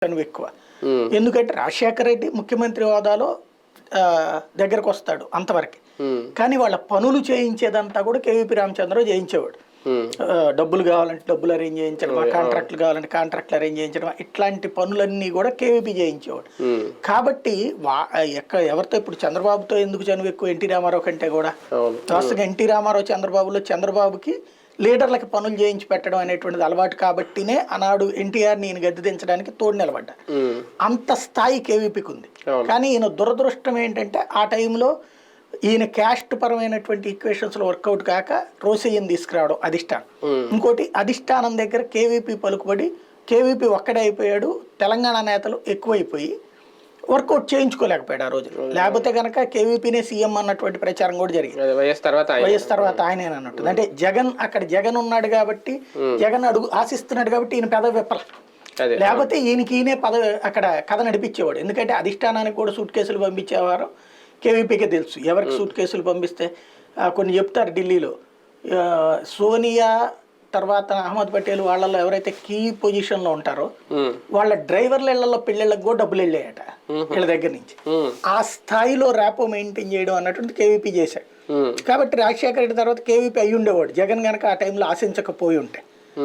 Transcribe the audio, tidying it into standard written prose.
నువ్వు ఎక్కువ. ఎందుకంటే రాజశేఖర రెడ్డి ముఖ్యమంత్రి హోదాలో దగ్గరకు వస్తాడు అంతవరకు, కానీ వాళ్ళ పనులు చేయించేదంతా కూడా కేవీపీ రామచంద్రరావు చేయించేవాడు. డబ్బులు కావాలంటే డబ్బులు అరేంజ్ చేయించడం, కాంట్రాక్ట్లు కావాలంటే కాంట్రాక్ట్లు అరేంజ్ చేయించడం, ఇట్లాంటి పనులన్నీ కూడా కేవీపీ చేయించేవాడు. కాబట్టి ఎవరితో ఇప్పుడు చంద్రబాబుతో ఎందుకు చనువు ఎక్కువ ఎన్టీ రామారావు కంటే కూడా. వాస్తవంగా ఎన్టీ రామారావు చంద్రబాబులో చంద్రబాబుకి లీడర్లకి పనులు చేయించి పెట్టడం అనేటువంటిది అలవాటు కాబట్టినే ఆనాడు ఎన్టీఆర్ని ఈయన గద్దె దించడానికి తోడు నిలబడ్డా. అంత స్థాయి కేవీపీకి ఉంది. కానీ ఈయన దురదృష్టం ఏంటంటే ఆ టైంలో ఈయన క్యాస్ట్ పరమైనటువంటి ఈక్వేషన్స్లో వర్కౌట్ కాక రోసయ్యని తీసుకురావడం అధిష్టానం. ఇంకోటి అధిష్టానం దగ్గర కేవీపీ పలుకుబడి కేవీపీ ఒక్కడే అయిపోయాడు. తెలంగాణ నేతలు ఎక్కువైపోయి వర్కౌట్ చేయించుకోలేకపోయాడు ఆ రోజు. లేకపోతే కనుక కేవీపీనే సీఎం అన్నటువంటి ప్రచారం కూడా జరిగింది. వైఎస్ తర్వాత ఆయనే అన్నట్టు. అంటే జగన్ ఉన్నాడు కాబట్టి, జగన్ ఆశిస్తున్నాడు కాబట్టి ఈయన పెదవి విప్పల. లేకపోతే ఈయననే పదవి అక్కడ కథ నడిపించేవాడు. ఎందుకంటే అధిష్టానానికి కూడా సూట్ కేసులు పంపించేవారు కేవీపీకే తెలుసు. ఎవరికి సూట్ కేసులు పంపిస్తే కొన్ని చెప్తారు ఢిల్లీలో. సోనియా తర్వాత అహ్మద్ పటేల్ వాళ్ళలో ఎవరైతే కీ పొజిషన్లో ఉంటారో వాళ్ళ డ్రైవర్ల ఇళ్లలో పెళ్ళిళ్ళకి కూడా డబ్బులు వెళ్ళాయట వీళ్ళ దగ్గర నుంచి. ఆ స్థాయిలో ర్యాపో మెయింటైన్ చేయడం అన్నటువంటి కేవీపీ చేశాడు. కాబట్టి రాజశేఖర రెడ్డి తర్వాత కేవీపీ అయ్యి ఉండేవాడు జగన్ కనుక ఆ టైంలో ఆశించకపోయి ఉంటే.